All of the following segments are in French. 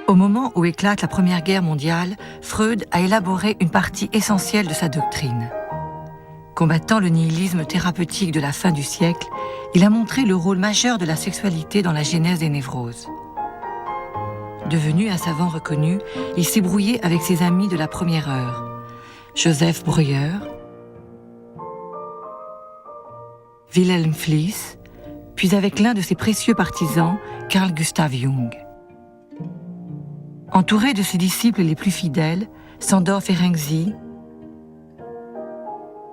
Au moment où éclate la Première Guerre mondiale, Freud a élaboré une partie essentielle de sa doctrine. Combattant le nihilisme thérapeutique de la fin du siècle, il a montré le rôle majeur de la sexualité dans la genèse des névroses. Devenu un savant reconnu, il s'est brouillé avec ses amis de la première heure, Joseph Breuer, Wilhelm Fliess, puis avec l'un de ses précieux partisans, Carl Gustav Jung. Entouré de ses disciples les plus fidèles, Sándor Ferenczi,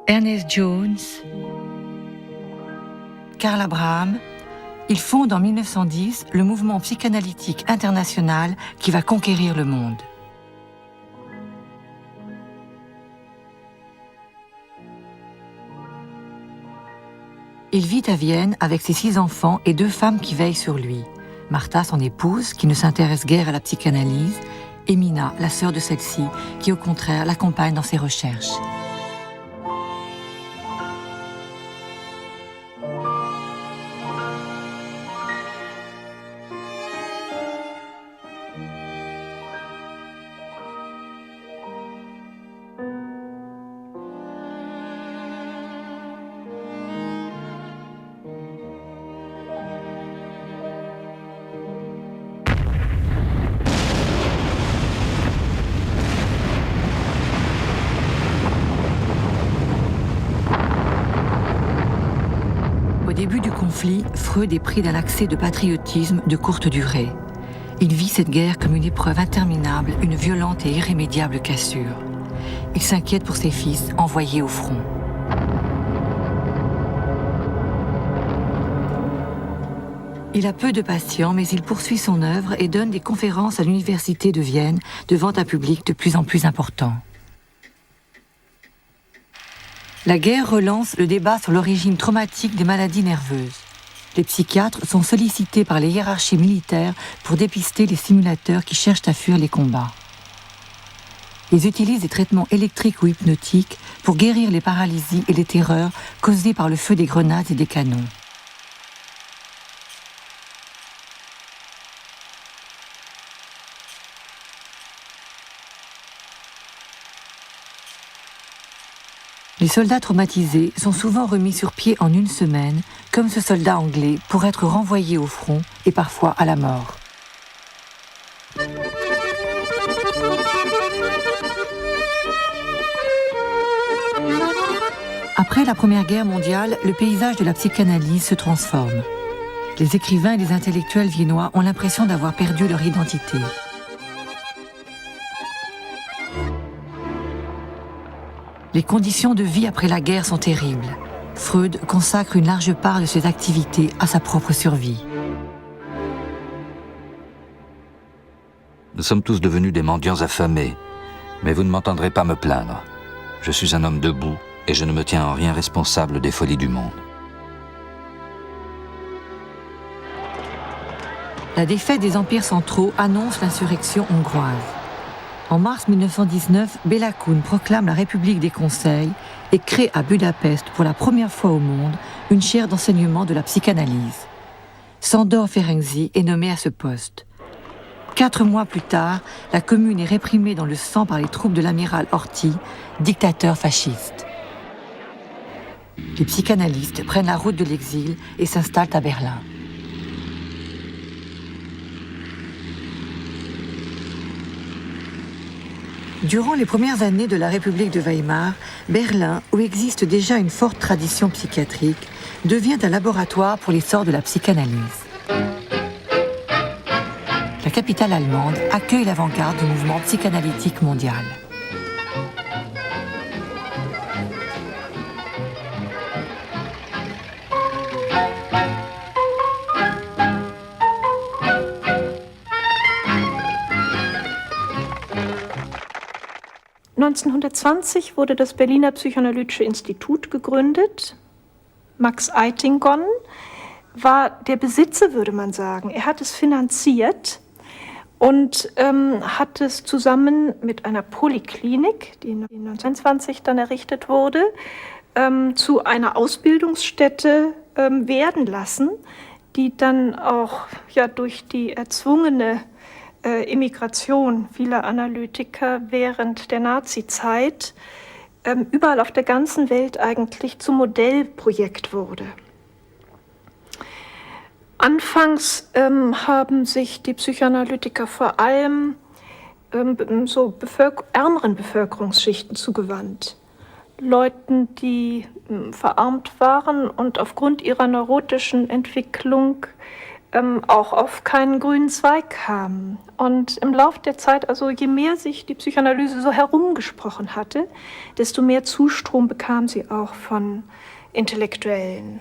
Ernest Jones, Karl Abraham, il fonde en 1910 le mouvement psychanalytique international qui va conquérir le monde. Il vit à Vienne avec ses 6 enfants et 2 femmes qui veillent sur lui. Martha, son épouse, qui ne s'intéresse guère à la psychanalyse, et Mina, la sœur de celle-ci, qui au contraire l'accompagne dans ses recherches. Au début du conflit, Freud est pris d'un accès de patriotisme de courte durée. Il vit cette guerre comme une épreuve interminable, une violente et irrémédiable cassure. Il s'inquiète pour ses fils envoyés au front. Il a peu de patients, mais il poursuit son œuvre et donne des conférences à l'université de Vienne devant un public de plus en plus important. La guerre relance le débat sur l'origine traumatique des maladies nerveuses. Les psychiatres sont sollicités par les hiérarchies militaires pour dépister les simulateurs qui cherchent à fuir les combats. Ils utilisent des traitements électriques ou hypnotiques pour guérir les paralysies et les terreurs causées par le feu des grenades et des canons. Les soldats traumatisés sont souvent remis sur pied en une semaine, comme ce soldat anglais, pour être renvoyé au front et parfois à la mort. Après la Première Guerre mondiale, le paysage de la psychanalyse se transforme. Les écrivains et les intellectuels viennois ont l'impression d'avoir perdu leur identité. Les conditions de vie après la guerre sont terribles. Freud consacre une large part de ses activités à sa propre survie. Nous sommes tous devenus des mendiants affamés, mais vous ne m'entendrez pas me plaindre. Je suis un homme debout et je ne me tiens en rien responsable des folies du monde. La défaite des empires centraux annonce l'insurrection hongroise. En mars 1919, Béla Kun proclame la République des Conseils et crée à Budapest pour la première fois au monde une chaire d'enseignement de la psychanalyse. Sándor Ferenczi est nommé à ce poste. 4 mois plus tard, la commune est réprimée dans le sang par les troupes de l'amiral Horthy, dictateur fasciste. Les psychanalystes prennent la route de l'exil et s'installent à Berlin. Durant les premières années de la République de Weimar, Berlin, où existe déjà une forte tradition psychiatrique, devient un laboratoire pour l'essor de la psychanalyse. La capitale allemande accueille l'avant-garde du mouvement psychanalytique mondial. « 1920 wurde das Berliner Psychoanalytische Institut gegründet. Max Eitingon war der Besitzer, würde man sagen. Er hat es finanziert und hat es zusammen mit einer Poliklinik, die 1920 dann errichtet wurde, zu einer Ausbildungsstätte werden lassen, die dann auch ja, durch die erzwungene Immigration vieler Analytiker während der Nazizeit überall auf der ganzen Welt eigentlich zum Modellprojekt wurde. Anfangs haben sich die Psychoanalytiker vor allem ärmeren Bevölkerungsschichten zugewandt. Leuten, die verarmt waren und aufgrund ihrer neurotischen Entwicklung auch auf keinen grünen Zweig kamen. Und im Laufe der Zeit, also je mehr sich die Psychoanalyse so herumgesprochen hatte, desto mehr Zustrom bekam sie auch von Intellektuellen.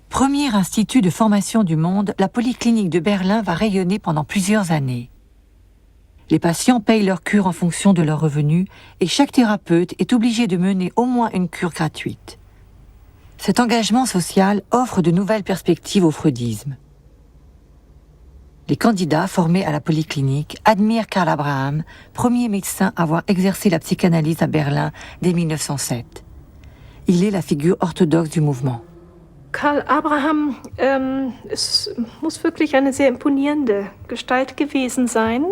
Premier institut de formation du monde, la Polyclinique de Berlin va rayonner pendant plusieurs années. Les patients payent leur cure en fonction de leurs revenus et chaque thérapeute est obligé de mener au moins une cure gratuite. Cet engagement social offre de nouvelles perspectives au freudisme. Les candidats formés à la Polyclinique admirent Karl Abraham, premier médecin à avoir exercé la psychanalyse à Berlin dès 1907. Il est la figure orthodoxe du mouvement. Karl Abraham es muss wirklich eine sehr imponierende Gestalt gewesen sein.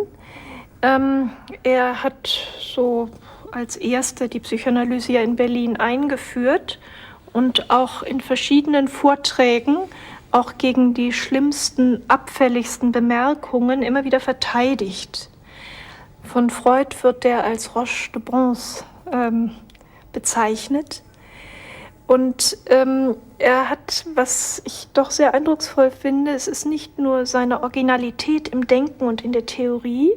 Er hat so als erster die Psychoanalyse ja in Berlin eingeführt und auch in verschiedenen Vorträgen, auch gegen die schlimmsten, abfälligsten Bemerkungen immer wieder verteidigt. Von Freud wird er als Roche de Bronze bezeichnet. Und er hat, was ich doch sehr eindrucksvoll finde, es ist nicht nur seine Originalität im Denken und in der Theorie,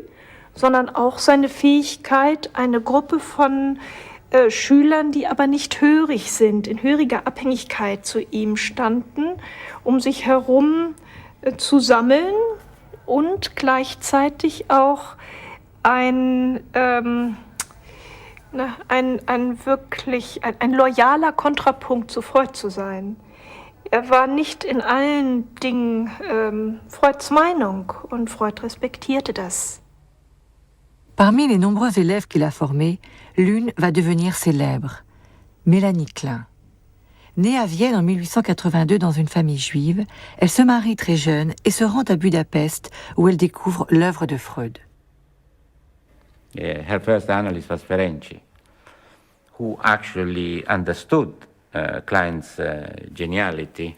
sondern auch seine Fähigkeit, eine Gruppe von Schülern, die aber nicht hörig sind, in höriger Abhängigkeit zu ihm standen, um sich herum zu sammeln und gleichzeitig auch ein loyaler Kontrapunkt zu Freud zu sein. Er war nicht in allen Dingen Freuds Meinung und Freud respektierte das. Parmi les nombreux élèves qu'il a formés, l'une va devenir célèbre, Mélanie Klein. Née à Vienne en 1882 dans une famille juive, elle se marie très jeune et se rend à Budapest où elle découvre l'œuvre de Freud. Her first analyst was Ferenczi, who actually understood Klein's geniality,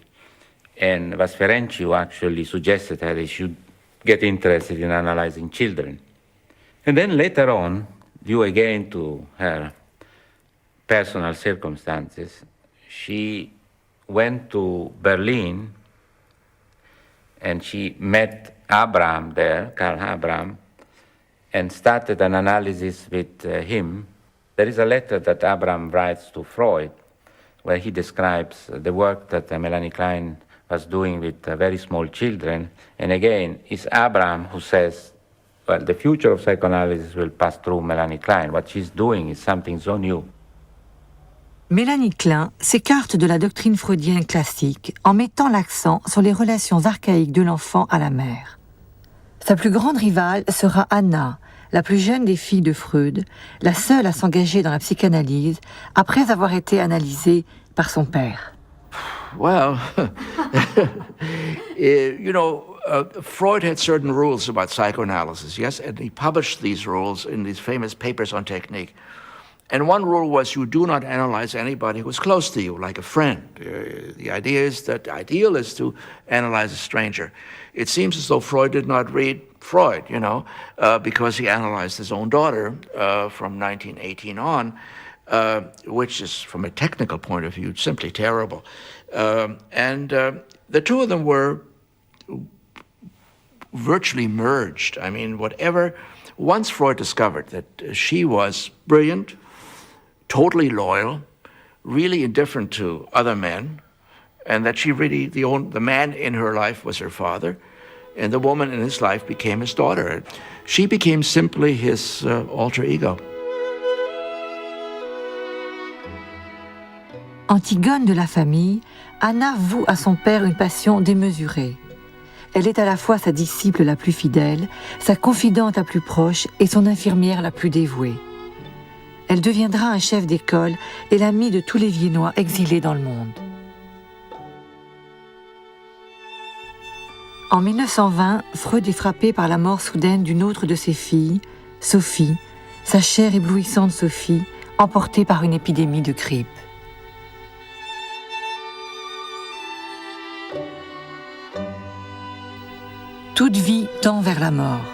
and was Ferenczi who actually suggested that he should get interested in analyzing children. And then later on, due again to her personal circumstances, she went to Berlin and she met Abraham there, Karl Abraham, and started an analysis with him. There is a letter that Abraham writes to Freud where he describes the work that Melanie Klein was doing with very small children. And again, it's Abraham who says, well, the future of psychoanalysis will pass through Melanie Klein. What she's doing is something so new. Mélanie Klein s'écarte de la doctrine freudienne classique en mettant l'accent sur les relations archaïques de l'enfant à la mère. Sa plus grande rivale sera Anna, la plus jeune des filles de Freud, la seule à s'engager dans la psychanalyse après avoir été analysée par son père. Well, Freud had certain rules about psychoanalysis, yes, and he published these rules in these famous papers on technique. And one rule was you do not analyze anybody who's close to you, like a friend. The idea is to analyze a stranger. It seems as though Freud did not read Freud, because he analyzed his own daughter from 1918 on, which is, from a technical point of view, simply terrible. And the two of them were virtually merged. I mean, once Freud discovered that she was brilliant, totally loyal, really indifferent to other men, and that she really, the man in her life was her father, and the woman in his life became his daughter. She became simply his alter ego. Antigone de la famille, Anna voue à son père une passion démesurée. Elle est à la fois sa disciple la plus fidèle, sa confidente la plus proche et son infirmière la plus dévouée. Elle deviendra un chef d'école et l'amie de tous les Viennois exilés dans le monde. En 1920, Freud est frappé par la mort soudaine d'une autre de ses filles, Sophie, sa chère éblouissante Sophie, emportée par une épidémie de grippe. Toute vie tend vers la mort.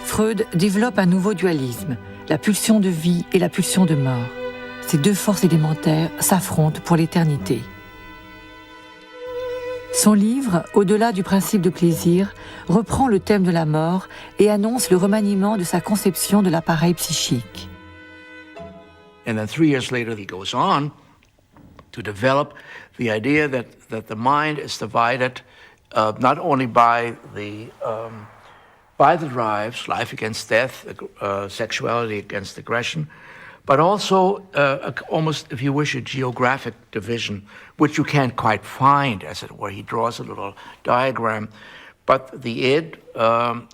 Freud développe un nouveau dualisme, la pulsion de vie et la pulsion de mort. Ces deux forces élémentaires s'affrontent pour l'éternité. Son livre, Au-delà du principe de plaisir, reprend le thème de la mort et annonce le remaniement de sa conception de l'appareil psychique. And then 3 years later, he goes on to develop the idea that the mind is divided not only by the drives, life against death, sexuality against aggression, but also almost, if you wish, a geographic division, which you can't quite find, as it were. He draws a little diagram. But the id,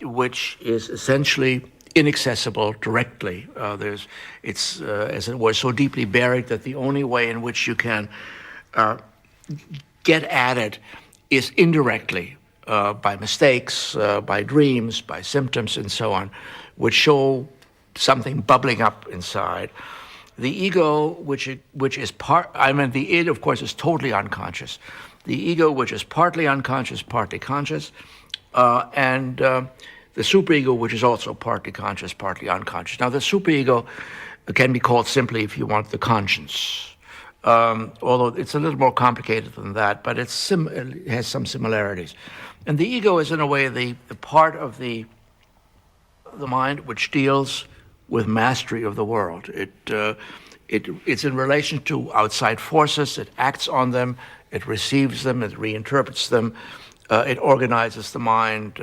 which is essentially inaccessible directly. It's as it were, so deeply buried that the only way in which you can get at it is indirectly, by mistakes, by dreams, by symptoms, and so on, which show something bubbling up inside. The ego, which is the id, of course, is totally unconscious. The ego, which is partly unconscious, partly conscious, and the superego, which is also partly conscious, partly unconscious. Now, the superego can be called simply, if you want, the conscience, although it's a little more complicated than that, but it has some similarities. And the ego is, in a way, the part of the mind which deals with mastery of the world. It's in relation to outside forces. It acts on them. It receives them. It reinterprets them. It organizes the mind.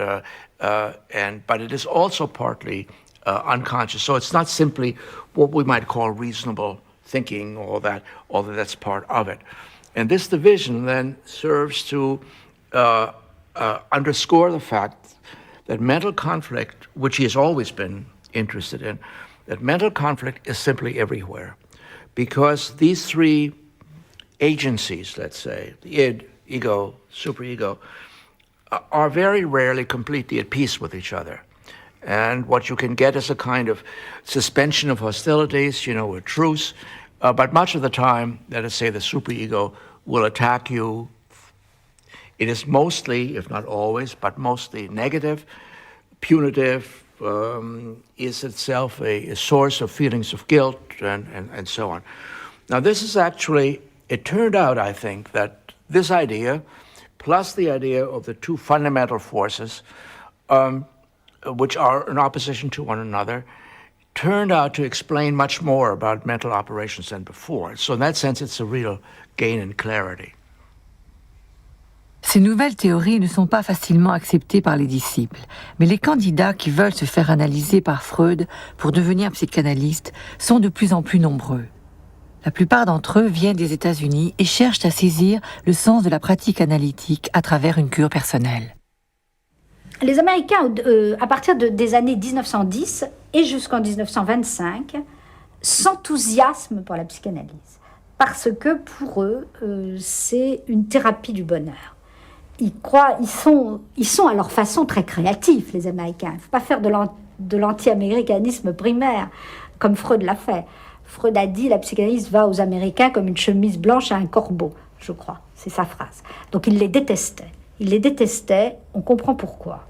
But it is also partly unconscious. So it's not simply what we might call reasonable thinking, although that's part of it. And this division then serves to underscore the fact that mental conflict, which he has always been interested in, that mental conflict is simply everywhere. Because these three agencies, let's say, the id, ego, superego, are very rarely completely at peace with each other. And what you can get is a kind of suspension of hostilities, a truce. But much of the time, let us say, the superego will attack you. It is mostly, if not always, but mostly negative, punitive, is itself a source of feelings of guilt and so on. Now, this is actually, it turned out, I think, that this idea, plus the idea of the two fundamental forces, which are in opposition to one another, turned out to explain much more about mental operations than before. So in that sense, it's a real gain in clarity. Ces nouvelles théories ne sont pas facilement acceptées par les disciples, mais les candidats qui veulent se faire analyser par Freud pour devenir psychanalystes sont de plus en plus nombreux. La plupart d'entre eux viennent des États-Unis et cherchent à saisir le sens de la pratique analytique à travers une cure personnelle. Les Américains, à partir des années 1910 et jusqu'en 1925, s'enthousiasment pour la psychanalyse, parce que pour eux, c'est une thérapie du bonheur. Ils sont à leur façon très créatifs, les Américains. Il ne faut pas faire de l'anti-américanisme primaire, comme Freud l'a fait. Freud a dit « la psychanalyse va aux Américains comme une chemise blanche à un corbeau », je crois, c'est sa phrase. Donc il les détestait. Il les détestait, on comprend pourquoi.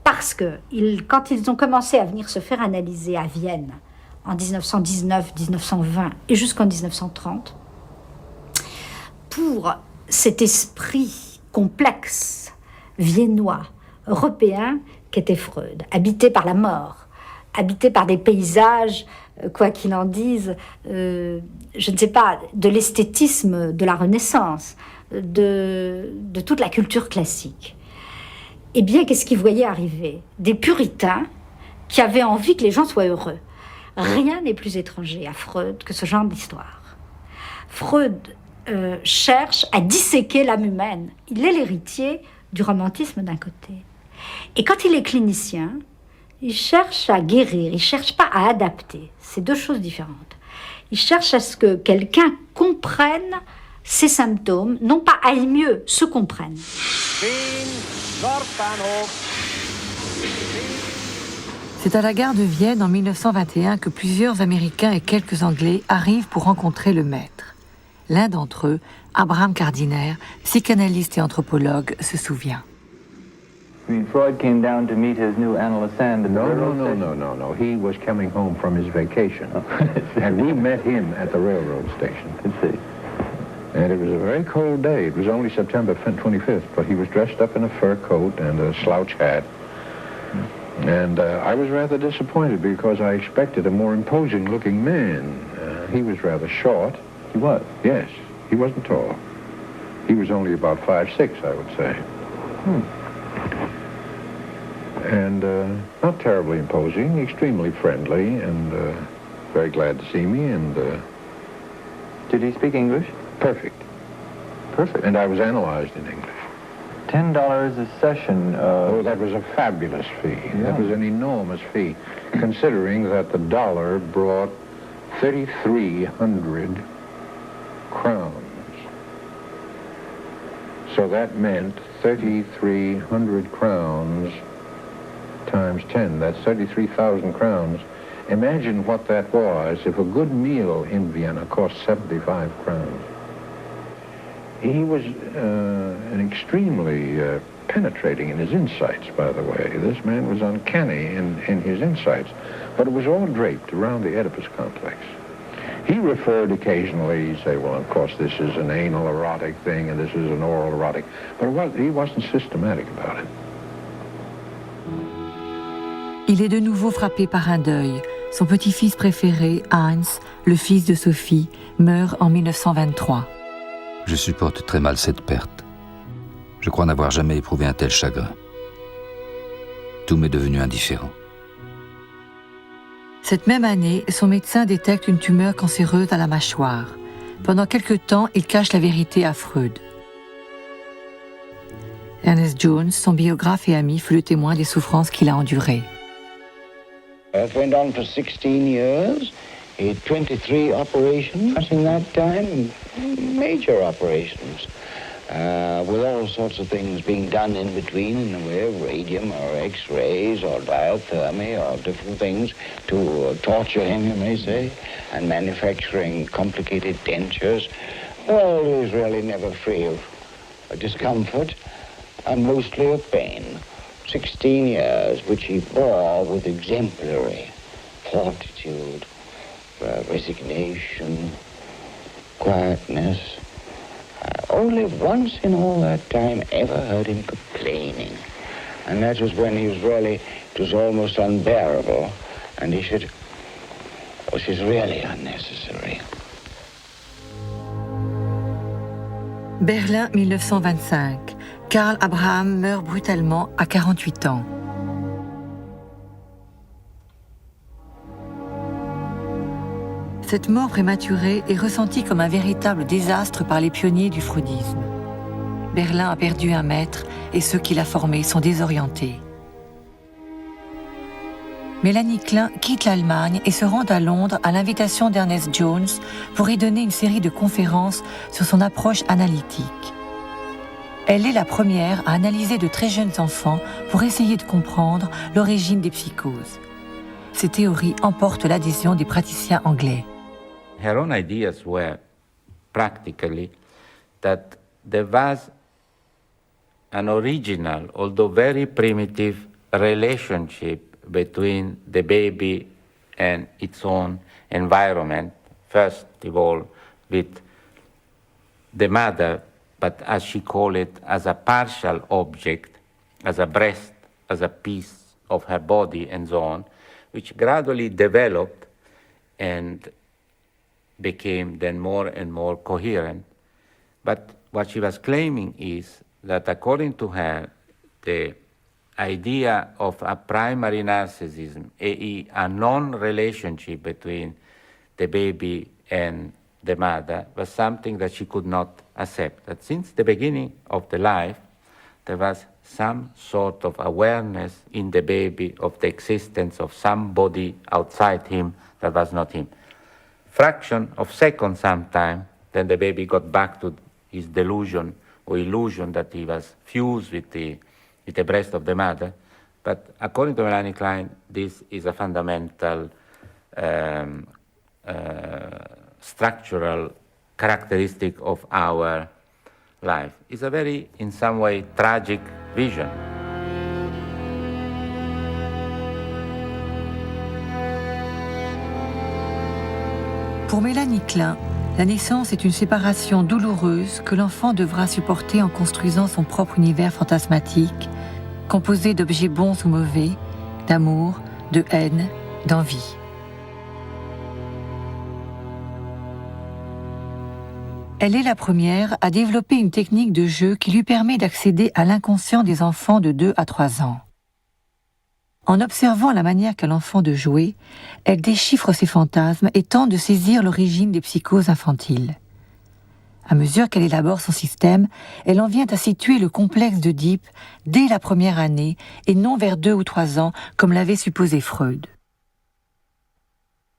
Parce que quand ils ont commencé à venir se faire analyser à Vienne, en 1919, 1920 et jusqu'en 1930, pour cet esprit complexe, viennois, européen, qu'était Freud, habité par la mort, habité par des paysages, quoi qu'il en dise, je ne sais pas, de l'esthétisme de la Renaissance, de toute la culture classique. Eh bien, qu'est-ce qu'ils voyaient arriver? Des puritains qui avaient envie que les gens soient heureux. Rien n'est plus étranger à Freud que ce genre d'histoire. Freud cherche à disséquer l'âme humaine. Il est l'héritier du romantisme d'un côté. Et quand il est clinicien, il cherche à guérir, il ne cherche pas à adapter. C'est deux choses différentes. Il cherche à ce que quelqu'un comprenne ses symptômes, non pas aille mieux, se comprenne. C'est à la gare de Vienne en 1921 que plusieurs Américains et quelques Anglais arrivent pour rencontrer le maître. L'un d'entre eux, Abraham Gardiner, psychanalyste et anthropologue, se souvient. Freud came down to meet his new analyst and No. He was coming home from his vacation. And we met him at the railroad station. Let's see. And it was a very cold day. It was only September 25th, but he was dressed up in a fur coat and a slouch hat. And I was rather disappointed because I expected a more imposing-looking man. He was rather short. He was? Yes. He wasn't tall. He was only about 5'6", I would say. And not terribly imposing, extremely friendly, and very glad to see me, and... Did he speak English? Perfect. Perfect. And I was analyzed in English. $10 a session. Oh, that was a fabulous fee. Yeah. That was an enormous fee, considering that the dollar brought 3,300 crowns. So that meant 3,300 crowns times 10. That's 33,000 crowns. Imagine what that was if a good meal in Vienna cost 75 crowns. He was an extremely penetrating in his insights, by the way. This man was uncanny in his insights, but it was all draped around the Oedipus complex. He referred occasionally, he'd say, well, of course, this is an anal erotic thing and this is an oral erotic, but he wasn't systematic about it. Il est de nouveau frappé par un deuil. Son petit-fils préféré, Heinz, le fils de Sophie, meurt en 1923. Je supporte très mal cette perte. Je crois n'avoir jamais éprouvé un tel chagrin. Tout m'est devenu indifférent. Cette même année, son médecin détecte une tumeur cancéreuse à la mâchoire. Pendant quelque temps, il cache la vérité à Freud. Ernest Jones, son biographe et ami, fut le témoin des souffrances qu'il a endurées. It went on for 16 years. He had 23 operations in that time, major operations, with all sorts of things being done in between in the way of radium or X-rays or diathermy or different things to torture him, you may say, and manufacturing complicated dentures. Well, he was really never free of discomfort and mostly of pain. 16 years, which he bore with exemplary fortitude, resignation, quietness. Only once in all that time ever heard him complaining. And that was when he was really, it was almost unbearable. And he said, this is really unnecessary. Berlin, 1925. Karl Abraham meurt brutalement à 48 ans. Cette mort prématurée est ressentie comme un véritable désastre par les pionniers du freudisme. Berlin a perdu un maître et ceux qui l'a formé sont désorientés. Mélanie Klein quitte l'Allemagne et se rend à Londres à l'invitation d'Ernest Jones pour y donner une série de conférences sur son approche analytique. Elle est la première à analyser de très jeunes enfants pour essayer de comprendre l'origine des psychoses. Ces théories emportent l'adhésion des praticiens anglais. Her own ideas were practically that there was an original, although very primitive, relationship between the baby and its own environment, first of all with the mother, but as she called it, as a partial object, as a breast, as a piece of her body and so on, which gradually developed and became then more and more coherent. But what she was claiming is that according to her, the idea of a primary narcissism, i.e. a non-relationship between the baby and the mother, was something that she could not accept. That since the beginning of the life, there was some sort of awareness in the baby of the existence of somebody outside him that was not him. Fraction of seconds sometime, then the baby got back to his delusion or illusion that he was fused with the with the breast of the mother. But according to Melanie Klein, this is a fundamental structural characteristic of our life. It's a very, in some way, tragic vision. Pour Mélanie Klein, la naissance est une séparation douloureuse que l'enfant devra supporter en construisant son propre univers fantasmatique, composé d'objets bons ou mauvais, d'amour, de haine, d'envie. Elle est la première à développer une technique de jeu qui lui permet d'accéder à l'inconscient des enfants de 2 à 3 ans. En observant la manière qu'a l'enfant de jouer, elle déchiffre ses fantasmes et tente de saisir l'origine des psychoses infantiles. À mesure qu'elle élabore son système, elle en vient à situer le complexe d'Oedipe dès la première année et non vers 2 ou 3 ans comme l'avait supposé Freud.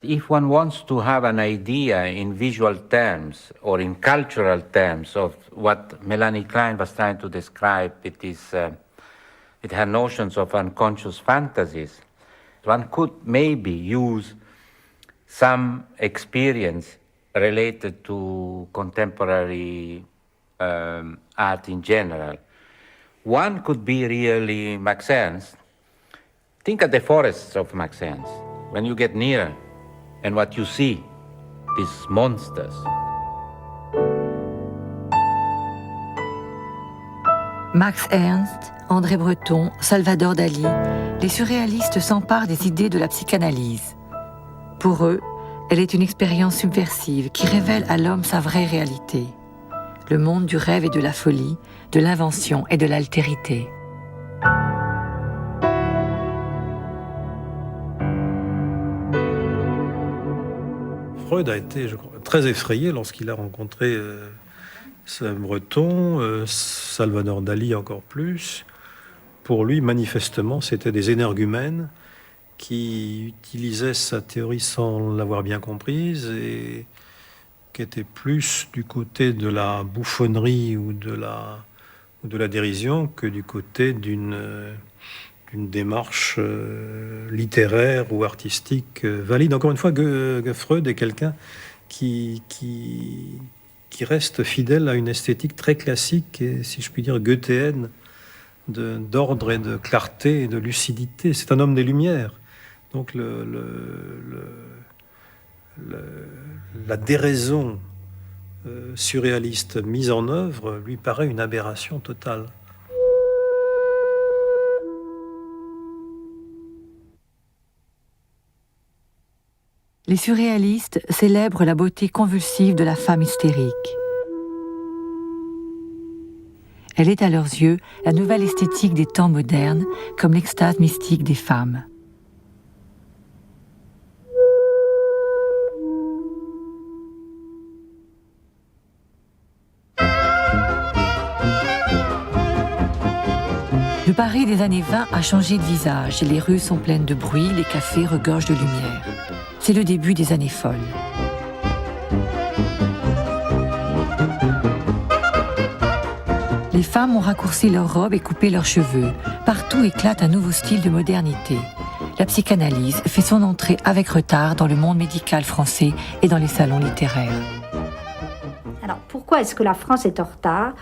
If one wants to have an idea in visual terms or in cultural terms of what Melanie Klein was trying to describe with her notions of unconscious fantasies, one could maybe use some experience related to contemporary art in general. One could be really Max Ernst. Think of the forests of Max Ernst. When you get nearer and what you see, these monsters. Max Ernst, André Breton, Salvador Dali, les surréalistes s'emparent des idées de la psychanalyse. Pour eux, elle est une expérience subversive qui révèle à l'homme sa vraie réalité. Le monde du rêve et de la folie, de l'invention et de l'altérité. Freud a été, je crois, très effrayé lorsqu'il a rencontré Breton, Salvador Dali encore plus. Pour lui, manifestement, c'était des énergumènes qui utilisaient sa théorie sans l'avoir bien comprise et qui étaient plus du côté de la bouffonnerie ou de la dérision que du côté d'une démarche littéraire ou artistique valide. Encore une fois, Freud est quelqu'un qui reste fidèle à une esthétique très classique et, si je puis dire, goethéenne, d'ordre et de clarté et de lucidité. C'est un homme des Lumières. Donc la déraison surréaliste mise en œuvre lui paraît une aberration totale. Les surréalistes célèbrent la beauté convulsive de la femme hystérique. Elle est à leurs yeux la nouvelle esthétique des temps modernes, comme l'extase mystique des femmes. Le Paris des années 20 a changé de visage. Les rues sont pleines de bruit, les cafés regorgent de lumière. C'est le début des années folles. Les femmes ont raccourci leurs robes et coupé leurs cheveux. Partout éclate un nouveau style de modernité. La psychanalyse fait son entrée avec retard dans le monde médical français et dans les salons littéraires. Alors pourquoi est-ce que la France est en retard ?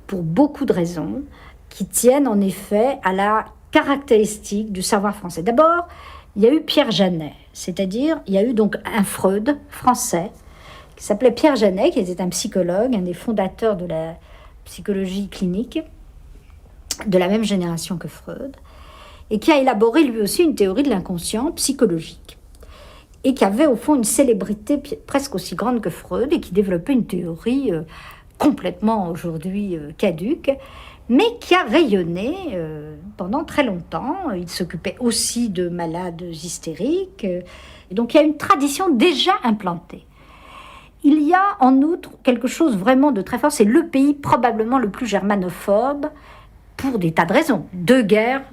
Pour beaucoup de raisons qui tiennent en effet à la caractéristique du savoir français. D'abord, il y a eu Pierre Janet, c'est-à-dire il y a eu donc un Freud français qui s'appelait Pierre Janet, qui était un psychologue, un des fondateurs de la psychologie clinique, de la même génération que Freud, et qui a élaboré lui aussi une théorie de l'inconscient psychologique, et qui avait au fond une célébrité presque aussi grande que Freud, et qui développait une théorie complètement aujourd'hui caduque, mais qui a rayonné pendant très longtemps. Il s'occupait aussi de malades hystériques. Et donc il y a une tradition déjà implantée. Il y a en outre quelque chose vraiment de très fort. C'est le pays probablement le plus germanophobe pour des tas de raisons. Deux guerres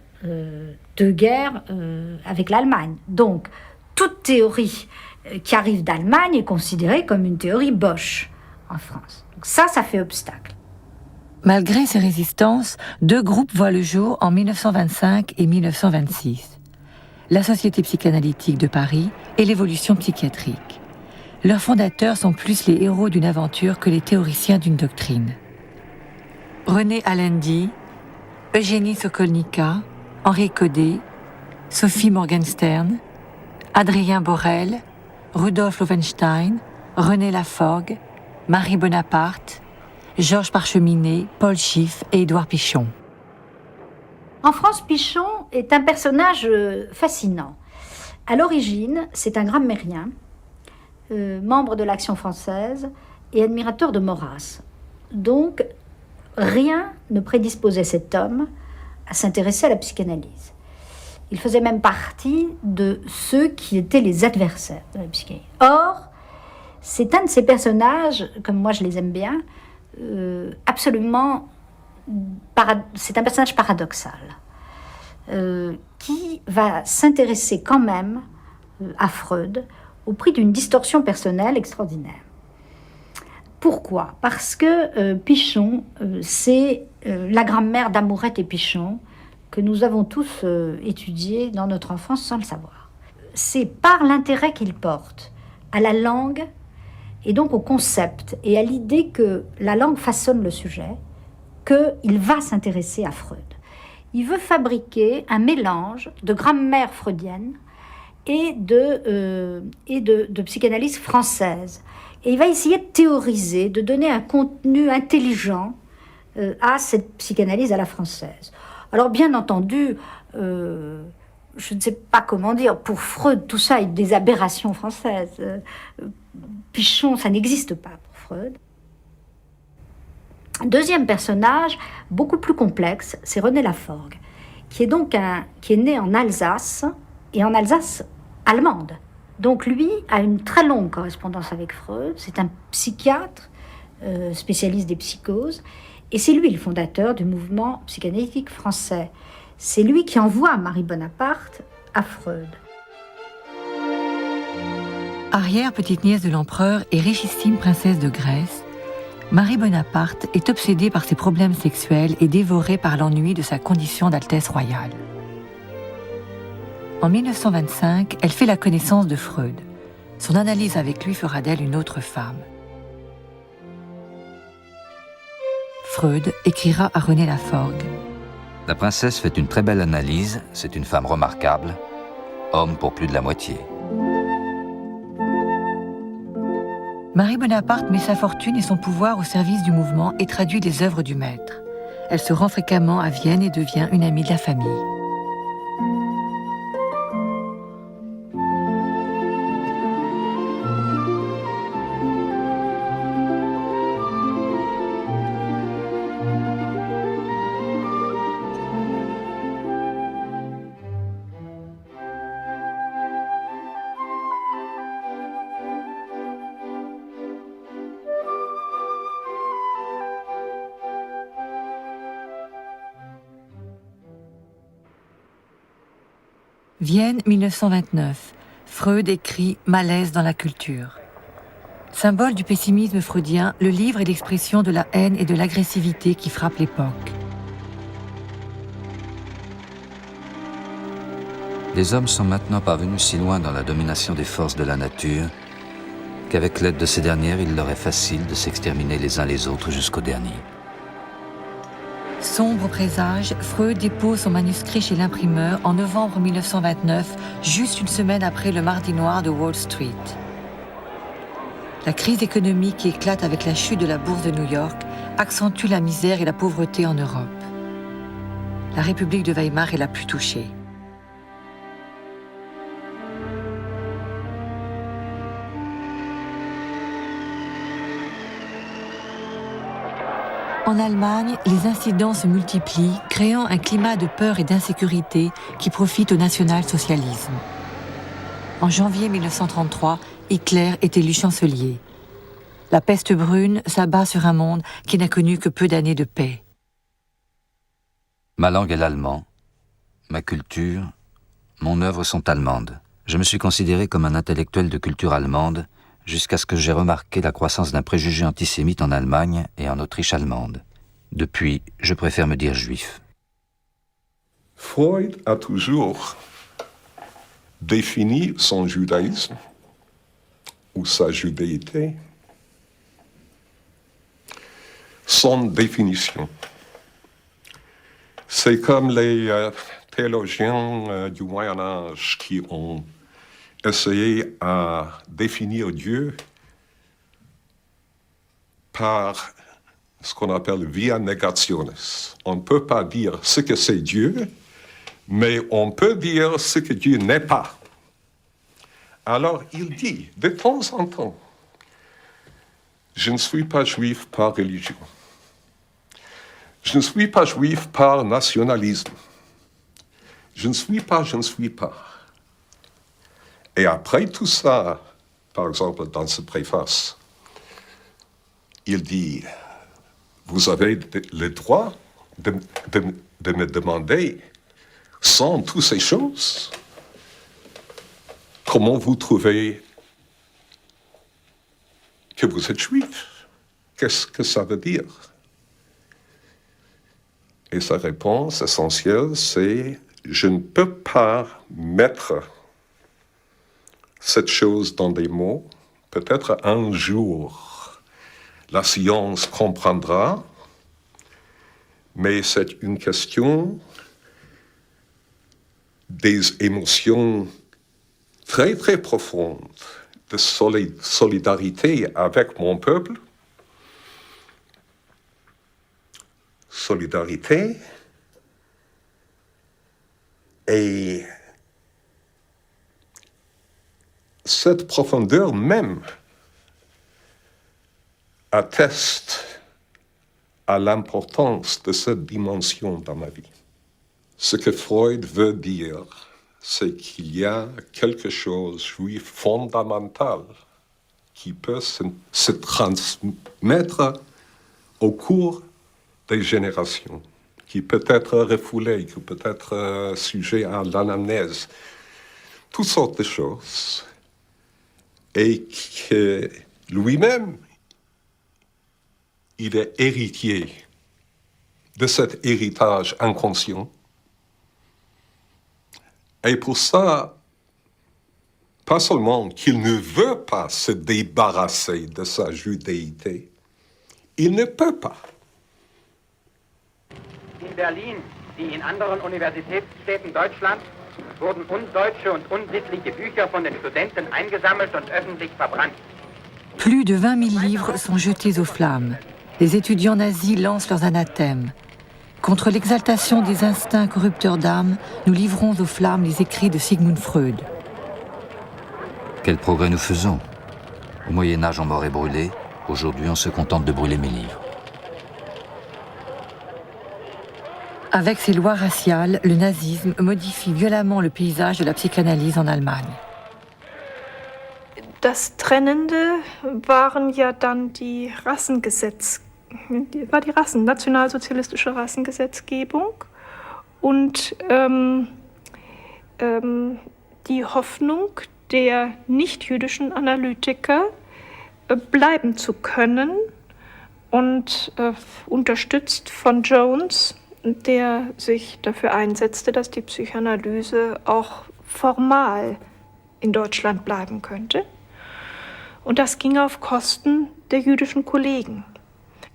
avec l'Allemagne. Donc toute théorie qui arrive d'Allemagne est considérée comme une théorie Bosch en France. Donc ça fait obstacle. Malgré ces résistances, 2 groupes voient le jour en 1925 et 1926. La Société psychanalytique de Paris et l'Évolution psychiatrique. Leurs fondateurs sont plus les héros d'une aventure que les théoriciens d'une doctrine. René Alendi, Eugénie Sokolnika, Henri Codet, Sophie Morgenstern, Adrien Borel, Rudolf Loewenstein, René Laforgue, Marie Bonaparte, Georges Parcheminet, Paul Schiff et Édouard Pichon. En France, Pichon est un personnage fascinant. À l'origine, c'est un grammairien, membre de l'Action française et admirateur de Maurras. Donc, rien ne prédisposait cet homme à s'intéresser à la psychanalyse. Il faisait même partie de ceux qui étaient les adversaires de la psychanalyse. Or, c'est un de ces personnages, comme moi je les aime bien, c'est un personnage paradoxal, qui va s'intéresser quand même à Freud au prix d'une distorsion personnelle extraordinaire. Pourquoi ? Parce que Pichon, c'est la grammaire d'Amourette et Pichon que nous avons tous étudié dans notre enfance sans le savoir. C'est par l'intérêt qu'il porte à la langue et donc au concept et à l'idée que la langue façonne le sujet, qu'il va s'intéresser à Freud. Il veut fabriquer un mélange de grammaire freudienne et de psychanalyse française. Et il va essayer de théoriser, de donner un contenu intelligent à cette psychanalyse à la française. Alors bien entendu, je ne sais pas comment dire, pour Freud, tout ça est des aberrations françaises. Pichon, ça n'existe pas pour Freud. Deuxième personnage, beaucoup plus complexe, c'est René Laforgue, qui est né en Alsace, et en Alsace allemande. Donc lui a une très longue correspondance avec Freud, c'est un psychiatre, spécialiste des psychoses, et c'est lui le fondateur du mouvement psychanalytique français. C'est lui qui envoie Marie Bonaparte à Freud. Arrière-petite-nièce de l'empereur et richissime princesse de Grèce, Marie Bonaparte est obsédée par ses problèmes sexuels et dévorée par l'ennui de sa condition d'altesse royale. En 1925, elle fait la connaissance de Freud. Son analyse avec lui fera d'elle une autre femme. Freud écrira à René Laforgue. La princesse fait une très belle analyse, c'est une femme remarquable, homme pour plus de la moitié. Marie Bonaparte met sa fortune et son pouvoir au service du mouvement et traduit les œuvres du maître. Elle se rend fréquemment à Vienne et devient une amie de la famille. Vienne, 1929. Freud écrit « Malaise dans la culture ». Symbole du pessimisme freudien, le livre est l'expression de la haine et de l'agressivité qui frappent l'époque. Les hommes sont maintenant parvenus si loin dans la domination des forces de la nature qu'avec l'aide de ces dernières, il leur est facile de s'exterminer les uns les autres jusqu'au dernier. Sombre présage, Freud dépose son manuscrit chez l'imprimeur en novembre 1929, juste une semaine après le Mardi Noir de Wall Street. La crise économique qui éclate avec la chute de la bourse de New York accentue la misère et la pauvreté en Europe. La République de Weimar est la plus touchée. En Allemagne, les incidents se multiplient, créant un climat de peur et d'insécurité qui profite au national-socialisme. En janvier 1933, Hitler est élu chancelier. La peste brune s'abat sur un monde qui n'a connu que peu d'années de paix. Ma langue est l'allemand, ma culture, mon œuvre sont allemandes. Je me suis considéré comme un intellectuel de culture allemande jusqu'à ce que j'ai remarqué la croissance d'un préjugé antisémite en Allemagne et en Autriche allemande. Depuis, je préfère me dire juif. Freud a toujours défini son judaïsme ou sa judéité sans définition. C'est comme les théologiens du Moyen Âge qui ont essayé à définir Dieu par ce qu'on appelle via negationis. On ne peut pas dire ce que c'est Dieu, mais on peut dire ce que Dieu n'est pas. Alors il dit, de temps en temps, je ne suis pas juif par religion. Je ne suis pas juif par nationalisme. Je ne suis pas. Et après tout ça, par exemple dans ce préface, il dit, vous avez le droit de me demander, sans toutes ces choses, comment vous trouvez que vous êtes juif? Qu'est-ce que ça veut dire? Et sa réponse essentielle, c'est « Je ne peux pas mettre cette chose dans des mots. Peut-être un jour, la science comprendra, mais c'est une question des émotions très, très profondes, de solidarité avec mon peuple, solidarité et cette profondeur même atteste à l'importance de cette dimension dans ma vie. Ce que Freud veut dire, c'est qu'il y a quelque chose de juif fondamental qui peut se transmettre au cours des générations, qui peut être refoulé, qui peut être sujet à l'anamnèse, toutes sortes de choses, et que lui-même, il est héritier de cet héritage inconscient. Et pour ça, pas seulement qu'il ne veut pas se débarrasser de sa judéité, il ne peut pas. In Berlin, wie in anderen Universitätsstädten Deutschlands, wurden undeutsche und unsittliche Bücher von den Studenten eingesammelt und öffentlich verbrannt. Plus de 20 000 livres sont jetés aux flammes. Les étudiants nazis lancent leurs anathèmes. Contre l'exaltation des instincts corrupteurs d'âme, nous livrons aux flammes les écrits de Sigmund Freud. Quel progrès nous faisons. Au Moyen-Âge, on m'aurait brûlé. Aujourd'hui, on se contente de brûler mes livres. Avec ses lois raciales, le nazisme modifie violemment le paysage de la psychanalyse en Allemagne. Das Trennende waren ja dann die nationalsozialistische Rassengesetzgebung und die Hoffnung der nicht-jüdischen Analytiker, bleiben zu können und unterstützt von Jones, der sich dafür einsetzte, dass die Psychoanalyse auch formal in Deutschland bleiben könnte. Und das ging auf Kosten der jüdischen Kollegen.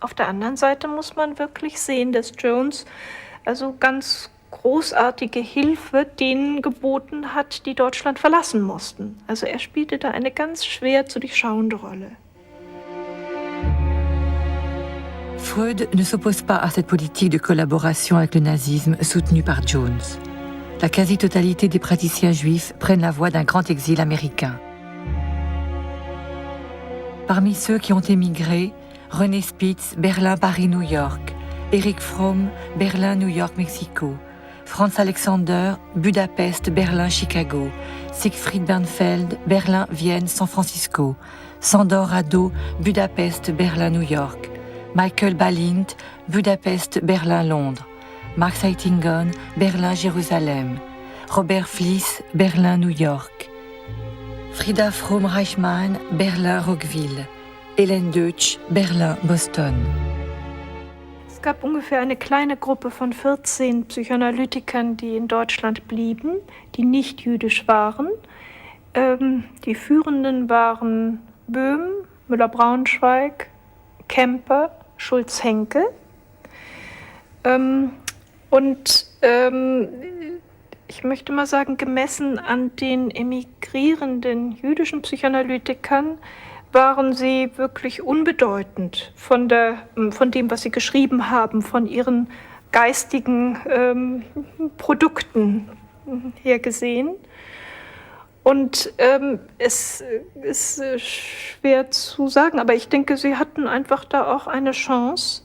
Auf der anderen Seite muss man wirklich sehen, dass Jones also ganz großartige Hilfe denen geboten hat, die Deutschland verlassen mussten. Also er spielte da eine ganz schwer zu durchschauende Rolle. Freud ne s'oppose pas à cette politique de collaboration avec le nazisme soutenue par Jones. La quasi-totalité des praticiens juifs prennent la voie d'un grand exil américain. Parmi ceux qui ont émigré, René Spitz, Berlin, Paris, New York, Erich Fromm, Berlin, New York, Mexico, Franz Alexander, Budapest, Berlin, Chicago, Siegfried Bernfeld, Berlin, Vienne, San Francisco, Sandor Rado, Budapest, Berlin, New York, Michael Balint, Budapest, Berlin, Londres, Mark Seitingon, Berlin, Jérusalem, Robert Fliess, Berlin, New York, Frida Fromm-Reichmann, Berlin, Rockville, Hélène Deutsch, Berlin, Boston. Es gab ungefähr eine kleine Gruppe von 14 Psychoanalytikern, die in Deutschland blieben, die nicht jüdisch waren. Die Führenden waren Böhm, Müller-Braunschweig, Kemper, Schulz-Henke. Ich möchte mal sagen, gemessen an den emigrierenden jüdischen Psychoanalytikern waren sie wirklich unbedeutend von dem, was sie geschrieben haben, von ihren geistigen Produkten her gesehen. Und es ist schwer zu sagen, aber ich denke, sie hatten einfach da auch eine Chance,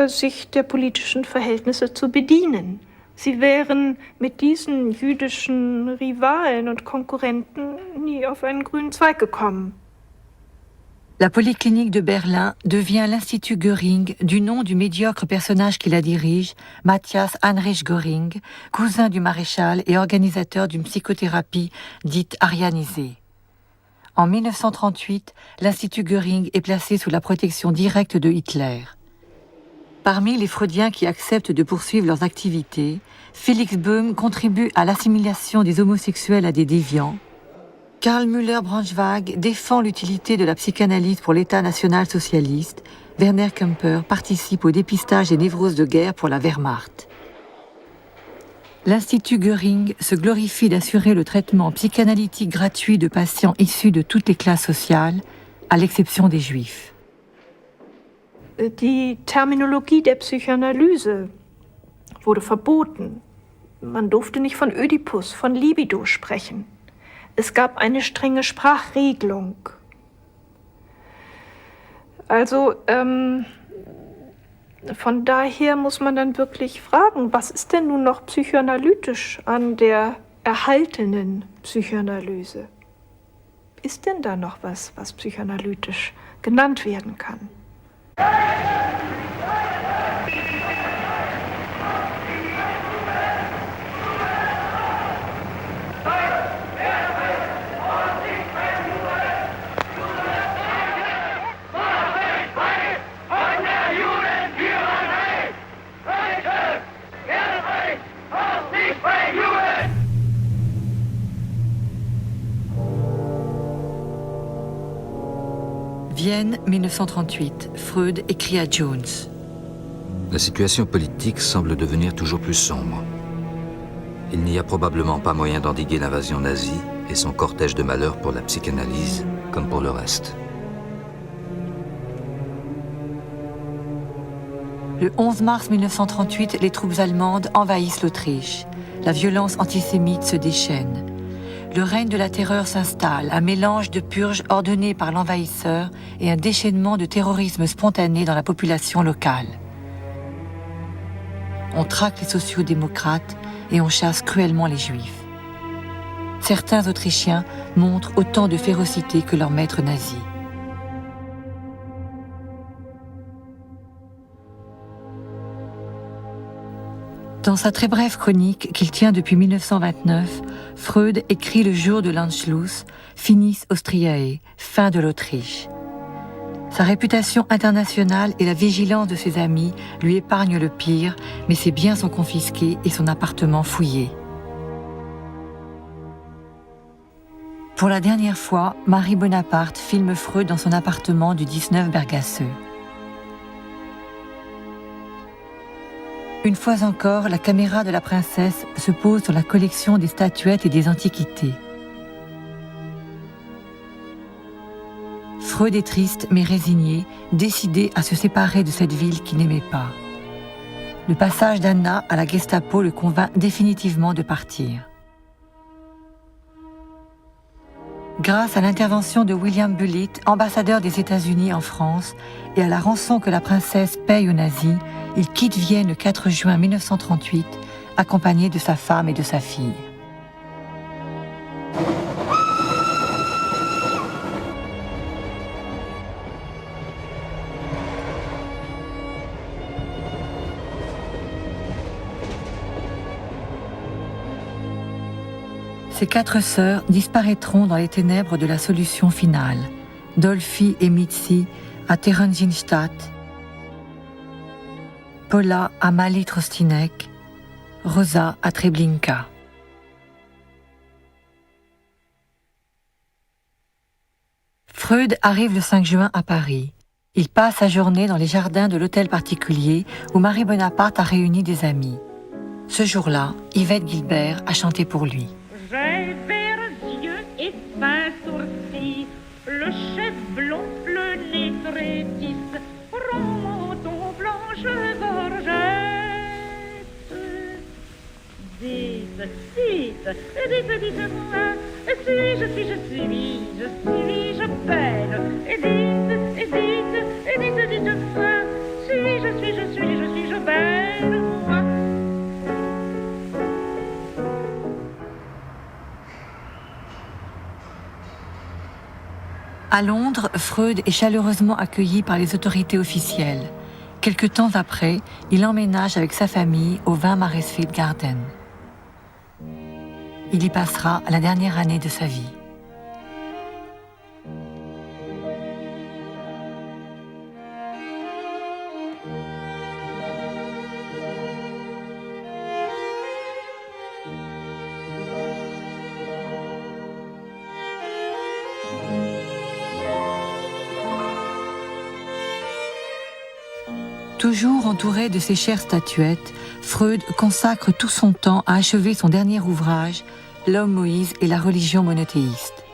sich der politischen Verhältnisse zu bedienen. Sie wären mit diesen jüdischen Rivalen und Konkurrenten nie auf einen grünen Zweig gekommen. La Polyclinique de Berlin devient l'Institut Göring du nom du médiocre personnage qui la dirige, Matthias Heinrich Göring, cousin du maréchal et organisateur d'une psychothérapie dite arianisée. En 1938, l'Institut Göring est placé sous la protection directe de Hitler. Parmi les freudiens qui acceptent de poursuivre leurs activités, Félix Böhm contribue à l'assimilation des homosexuels à des déviants. Karl Müller-Braunschweig défend l'utilité de la psychanalyse pour l'État national-socialiste. Werner Kemper participe au dépistage des névroses de guerre pour la Wehrmacht. L'Institut Göring se glorifie d'assurer le traitement psychanalytique gratuit de patients issus de toutes les classes sociales, à l'exception des Juifs. Die Terminologie der Psychoanalyse wurde verboten. Man durfte nicht von Ödipus, von Libido sprechen. Es gab eine strenge Sprachregelung. Also von daher muss man dann wirklich fragen, was ist denn nun noch psychoanalytisch an der erhaltenen Psychoanalyse? Ist denn da noch was psychoanalytisch genannt werden kann? Vienne, 1938. Freud écrit à Jones. La situation politique semble devenir toujours plus sombre. Il n'y a probablement pas moyen d'endiguer l'invasion nazie et son cortège de malheurs pour la psychanalyse, comme pour le reste. Le 11 mars 1938, les troupes allemandes envahissent l'Autriche. La violence antisémite se déchaîne. Le règne de la terreur s'installe, un mélange de purges ordonnées par l'envahisseur et un déchaînement de terrorisme spontané dans la population locale. On traque les sociaux-démocrates et on chasse cruellement les juifs. Certains Autrichiens montrent autant de férocité que leurs maîtres nazis. Dans sa très brève chronique qu'il tient depuis 1929, Freud écrit le jour de l'Anschluss, Finis Austriae, fin de l'Autriche. Sa réputation internationale et la vigilance de ses amis lui épargnent le pire, mais ses biens sont confisqués et son appartement fouillé. Pour la dernière fois, Marie Bonaparte filme Freud dans son appartement du 19 Bergasse. Une fois encore, la caméra de la princesse se pose sur la collection des statuettes et des antiquités. Freud est triste mais résigné, décidé à se séparer de cette ville qu'il n'aimait pas. Le passage d'Anna à la Gestapo le convainc définitivement de partir. Grâce à l'intervention de William Bullitt, ambassadeur des États-Unis en France, et à la rançon que la princesse paye aux nazis, il quitte Vienne le 4 juin 1938, accompagné de sa femme et de sa fille. Ces 4 sœurs disparaîtront dans les ténèbres de la solution finale. Dolphy et Mitzi à Theresienstadt, Paula Amalie Trostinek, Rosa à Treblinka. Freud arrive le 5 juin à Paris. Il passe sa journée dans les jardins de l'hôtel particulier où Marie Bonaparte a réuni des amis. Ce jour-là, Yvette Guilbert a chanté pour lui. J'ai verts yeux et fins sourcils, le chef blond, le nez très tisse, menton blanche gorgette. Dites, dites-moi, suis-je belle? Et dites-moi, suis-je belle, moi? À Londres, Freud est chaleureusement accueilli par les autorités officielles. Quelque temps après, il emménage avec sa famille au 20 Maresfield Garden. Il y passera la dernière année de sa vie. Toujours entouré de ses chères statuettes, Freud consacre tout son temps à achever son dernier ouvrage, L'homme Moïse et la religion monothéiste.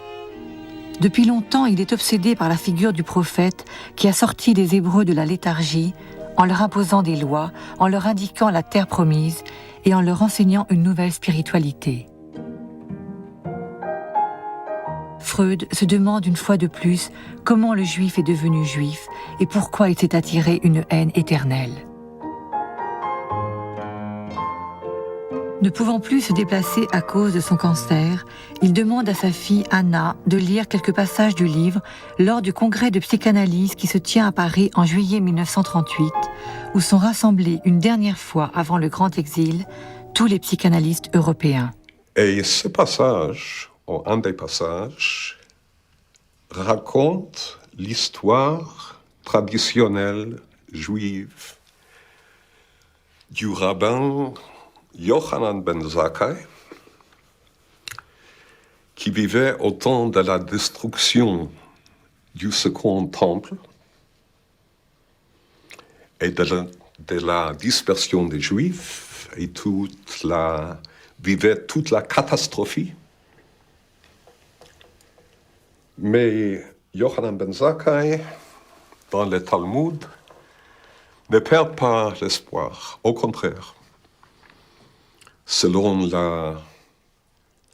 Depuis longtemps, il est obsédé par la figure du prophète qui a sorti les Hébreux de la léthargie en leur imposant des lois, en leur indiquant la terre promise et en leur enseignant une nouvelle spiritualité. Freud se demande une fois de plus comment le juif est devenu juif et pourquoi il s'est attiré une haine éternelle. Ne pouvant plus se déplacer à cause de son cancer, il demande à sa fille Anna de lire quelques passages du livre lors du congrès de psychanalyse qui se tient à Paris en juillet 1938, où sont rassemblés une dernière fois avant le grand exil tous les psychanalystes européens. Et ce passage, ou un des passages, raconte l'histoire traditionnelle juive du rabbin Yochanan ben Zakkai, qui vivait au temps de la destruction du Second Temple et de la dispersion des Juifs et vivait toute la catastrophe. Mais Yochanan ben Zakkai, dans le Talmud, ne perd pas l'espoir, au contraire. Selon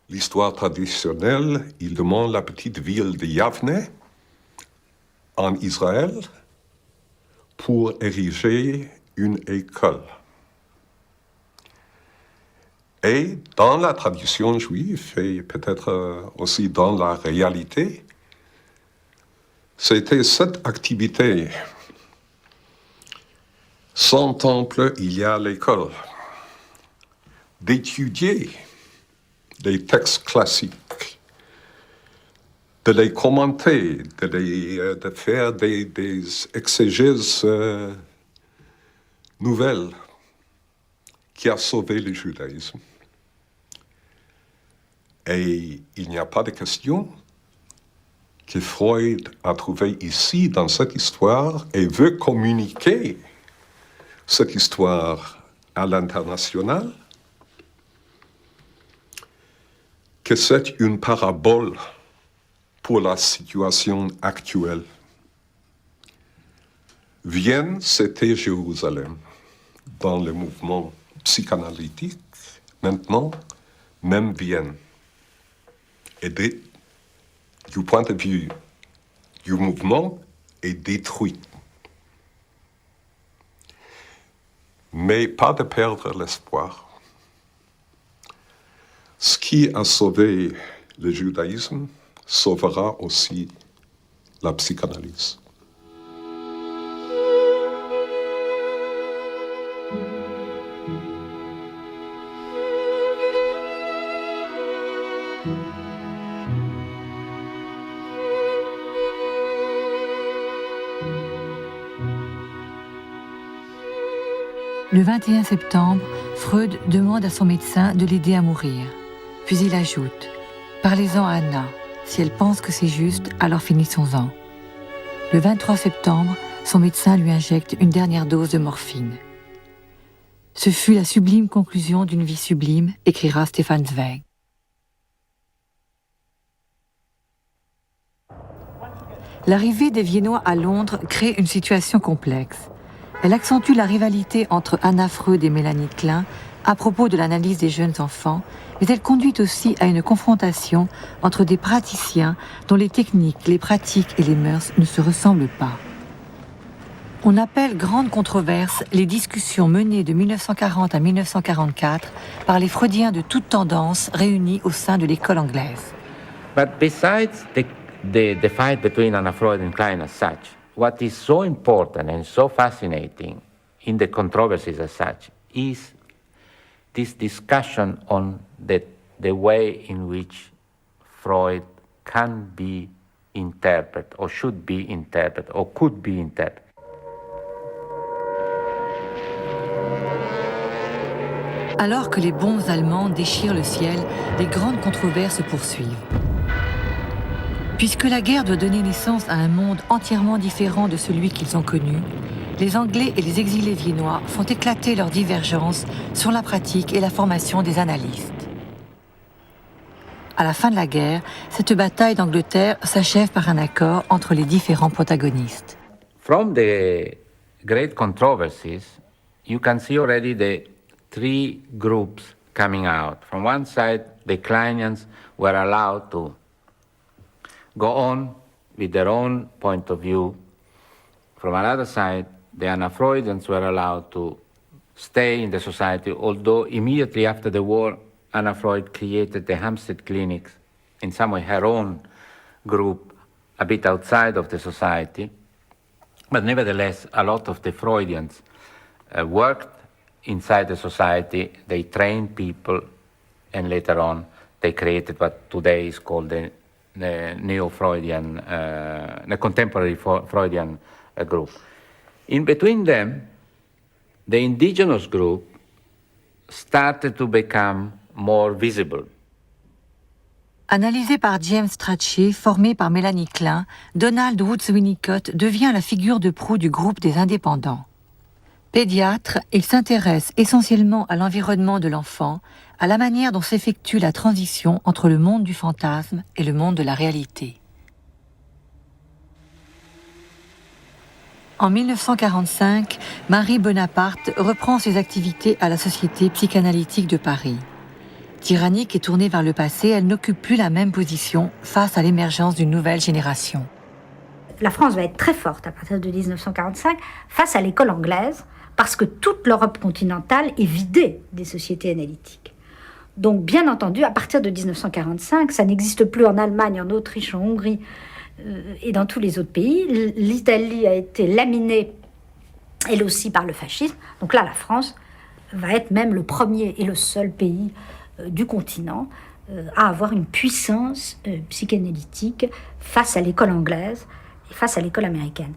l'histoire traditionnelle, il demande la petite ville de Yavne, en Israël, pour ériger une école. Et dans la tradition juive, et peut-être aussi dans la réalité, c'était cette activité. Sans temple, il y a l'école. D'étudier les textes classiques, de les commenter, de faire des exégèses nouvelles qui a sauvé le judaïsme. Et il n'y a pas de question que Freud a trouvé ici dans cette histoire et veut communiquer cette histoire à l'international, que c'est une parabole pour la situation actuelle. Vienne, c'était Jérusalem. Dans le mouvement psychanalytique, maintenant, même Vienne. Et du point de vue du mouvement, est détruite. Mais pas de perdre l'espoir. Ce qui a sauvé le judaïsme sauvera aussi la psychanalyse. Le 21 septembre, Freud demande à son médecin de l'aider à mourir. Puis il ajoute « Parlez-en à Anna. Si elle pense que c'est juste, alors finissons-en. » Le 23 septembre, son médecin lui injecte une dernière dose de morphine. Ce fut la sublime conclusion d'une vie sublime, écrira Stefan Zweig. L'arrivée des Viennois à Londres crée une situation complexe. Elle accentue la rivalité entre Anna Freud et Mélanie Klein à propos de l'analyse des jeunes enfants, mais elle conduit aussi à une confrontation entre des praticiens dont les techniques, les pratiques et les mœurs ne se ressemblent pas. On appelle grande controverse les discussions menées de 1940 à 1944 par les Freudiens de toutes tendances réunis au sein de l'école anglaise. But besides the fight between Anna Freud and Klein as such, what is so important and so fascinating in the controversies as such is this discussion on the way in which Freud can be interpreted, or should be interpreted, or could be interpreted. Alors que les bombes allemandes déchirent le ciel, les grandes controverses se poursuivent. Puisque la guerre doit donner naissance à un monde entièrement différent de celui qu'ils ont connu, les Anglais et les exilés viennois font éclater leurs divergences sur la pratique et la formation des analystes. À la fin de la guerre, cette bataille d'Angleterre s'achève par un accord entre les différents protagonistes. From the great controversies, you can see already the three groups coming out. From one side, the Kleinians were allowed to go on with their own point of view. From another side, the Anna Freudians were allowed to stay in the society, although immediately after the war, Anna Freud created the Hampstead Clinics, in some way her own group, a bit outside of the society. But nevertheless, a lot of the Freudians worked inside the society. They trained people, and later on, they created what today is called the neo-Freudian, the contemporary Freudian group. In between them, the indigenous group started to become more visible. Analysé par James Strachey, formé par Mélanie Klein, Donald Woods Winnicott devient la figure de proue du groupe des indépendants. Pédiatre, il s'intéresse essentiellement à l'environnement de l'enfant, à la manière dont s'effectue la transition entre le monde du fantasme et le monde de la réalité. En 1945, Marie Bonaparte reprend ses activités à la Société psychanalytique de Paris. Tyrannique et tournée vers le passé, elle n'occupe plus la même position face à l'émergence d'une nouvelle génération. La France va être très forte à partir de 1945 face à l'école anglaise, parce que toute l'Europe continentale est vidée des sociétés analytiques. Donc, bien entendu, à partir de 1945, ça n'existe plus en Allemagne, en Autriche, en Hongrie et dans tous les autres pays. L'Italie a été laminée, elle aussi, par le fascisme. Donc là, la France va être même le premier et le seul pays du continent à avoir une puissance psychanalytique face à l'école anglaise et face à l'école américaine.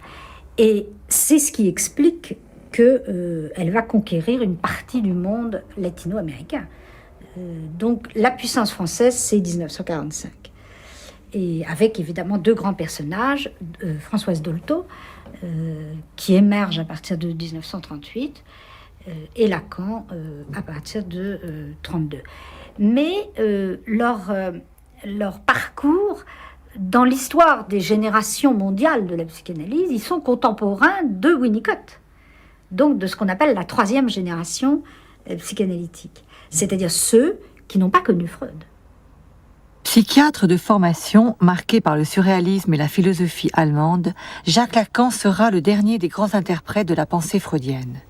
Et c'est ce qui explique qu'elle va conquérir une partie du monde latino-américain. Donc la puissance française, c'est 1945. Et avec évidemment deux grands personnages, Françoise Dolto, qui émerge à partir de 1938, et Lacan à partir de 1932. Mais leur parcours, dans l'histoire des générations mondiales de la psychanalyse, ils sont contemporains de Winnicott, donc de ce qu'on appelle la troisième génération psychanalytique, c'est-à-dire ceux qui n'ont pas connu Freud. Psychiatre de formation, marqué par le surréalisme et la philosophie allemande, Jacques Lacan sera le dernier des grands interprètes de la pensée freudienne.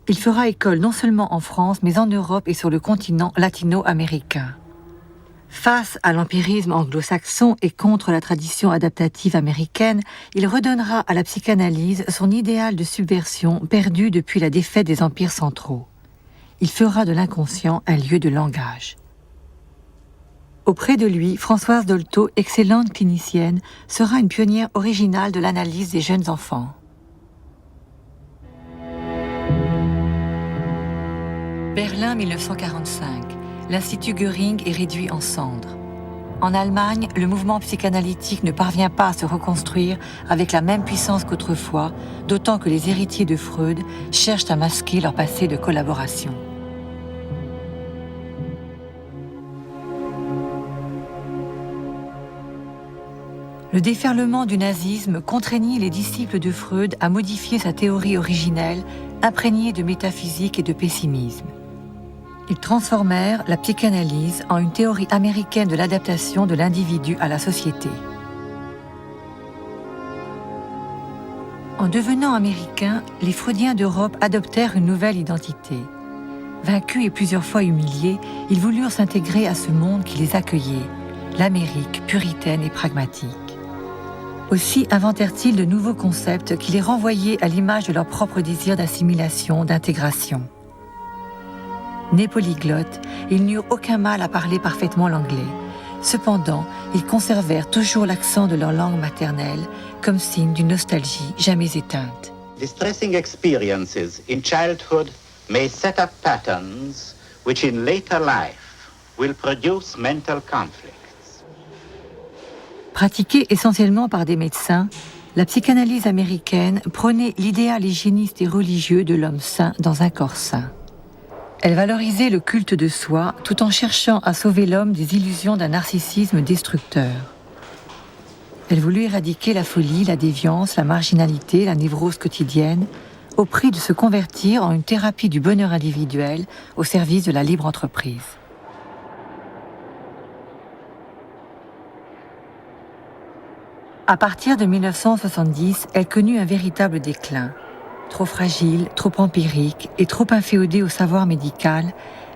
Il fera école non seulement en France, mais en Europe et sur le continent latino-américain. Face à l'empirisme anglo-saxon et contre la tradition adaptative américaine, il redonnera à la psychanalyse son idéal de subversion perdu depuis la défaite des empires centraux. Il fera de l'inconscient un lieu de langage. Auprès de lui, Françoise Dolto, excellente clinicienne, sera une pionnière originale de l'analyse des jeunes enfants. Berlin 1945. L'Institut Göring est réduit en cendres. En Allemagne, le mouvement psychanalytique ne parvient pas à se reconstruire avec la même puissance qu'autrefois, d'autant que les héritiers de Freud cherchent à masquer leur passé de collaboration. Le déferlement du nazisme contraignit les disciples de Freud à modifier sa théorie originelle, imprégnée de métaphysique et de pessimisme. Ils transformèrent la psychanalyse en une théorie américaine de l'adaptation de l'individu à la société. En devenant américains, les Freudiens d'Europe adoptèrent une nouvelle identité. Vaincus et plusieurs fois humiliés, ils voulurent s'intégrer à ce monde qui les accueillait, l'Amérique puritaine et pragmatique. Aussi inventèrent-ils de nouveaux concepts qui les renvoyaient à l'image de leur propre désir d'assimilation, d'intégration. Nés polyglottes, ils n'eurent aucun mal à parler parfaitement l'anglais. Cependant, ils conservèrent toujours l'accent de leur langue maternelle, comme signe d'une nostalgie jamais éteinte. Distressing experiences in childhood may set up patterns which in later life will produce mental conflicts. Pratiquée essentiellement par des médecins, la psychanalyse américaine prônait l'idéal hygiéniste et religieux de l'homme sain dans un corps sain. Elle valorisait le culte de soi tout en cherchant à sauver l'homme des illusions d'un narcissisme destructeur. Elle voulut éradiquer la folie, la déviance, la marginalité, la névrose quotidienne, au prix de se convertir en une thérapie du bonheur individuel au service de la libre entreprise. À partir de 1970, elle connut un véritable déclin. Trop fragile, trop empirique et trop inféodée au savoir médical,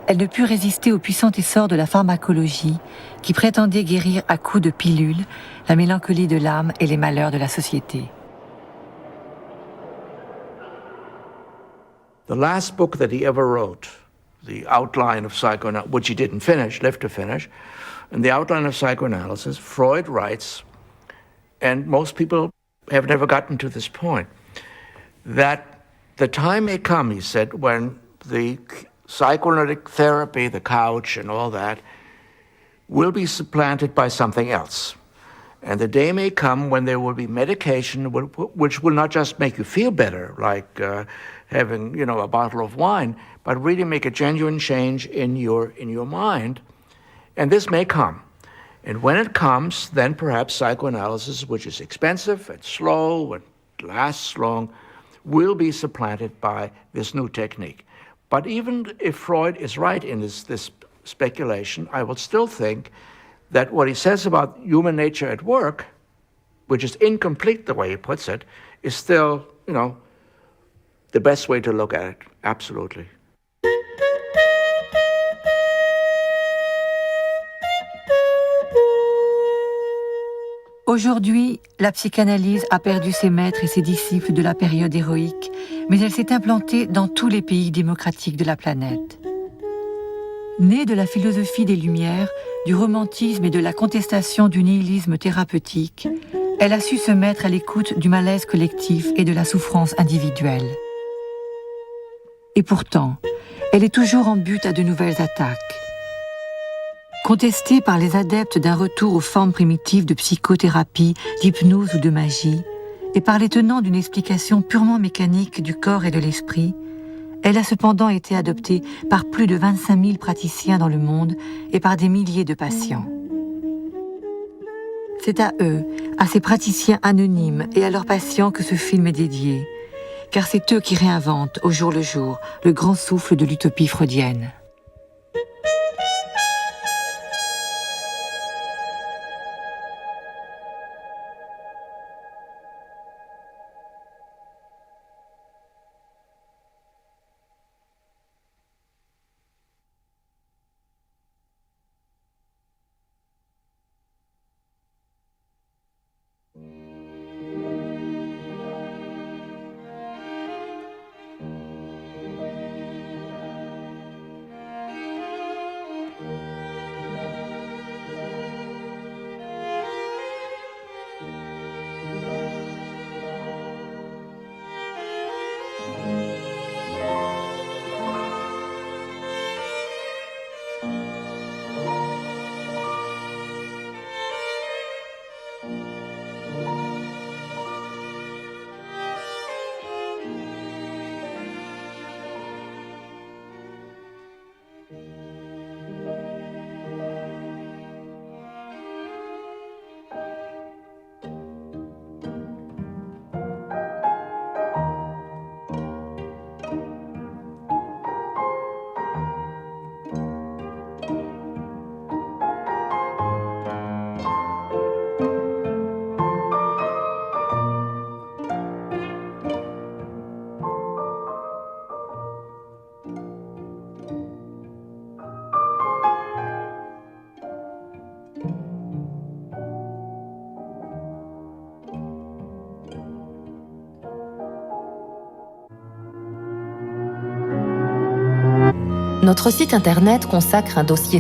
elle ne put résister au puissant essor de la pharmacologie qui prétendait guérir à coups de pilules la mélancolie de l'âme et les malheurs de la société. The last book that he ever wrote, the outline of psychoanalysis, which he didn't finish, lived to finish, in the outline of psychoanalysis, Freud writes, and most people have never gotten to this point, that the time may come, he said, when the psychoanalytic therapy, the couch and all that, will be supplanted by something else. And the day may come when there will be medication which will not just make you feel better, like having, a bottle of wine, but really make a genuine change in your mind. And this may come. And when it comes, then perhaps psychoanalysis, which is expensive and slow and lasts long, will be supplanted by this new technique. But even if Freud is right in this speculation, I will still think that what he says about human nature at work, which is incomplete the way he puts it, is still, the best way to look at it, absolutely. Aujourd'hui, la psychanalyse a perdu ses maîtres et ses disciples de la période héroïque, mais elle s'est implantée dans tous les pays démocratiques de la planète. Née de la philosophie des Lumières, du romantisme et de la contestation du nihilisme thérapeutique, elle a su se mettre à l'écoute du malaise collectif et de la souffrance individuelle. Et pourtant, elle est toujours en butte à de nouvelles attaques. Contestée par les adeptes d'un retour aux formes primitives de psychothérapie, d'hypnose ou de magie, et par les tenants d'une explication purement mécanique du corps et de l'esprit, elle a cependant été adoptée par plus de 25 000 praticiens dans le monde et par des milliers de patients. C'est à eux, à ces praticiens anonymes et à leurs patients que ce film est dédié, car c'est eux qui réinventent au jour le jour le grand souffle de l'utopie freudienne. Notre site internet consacre un dossier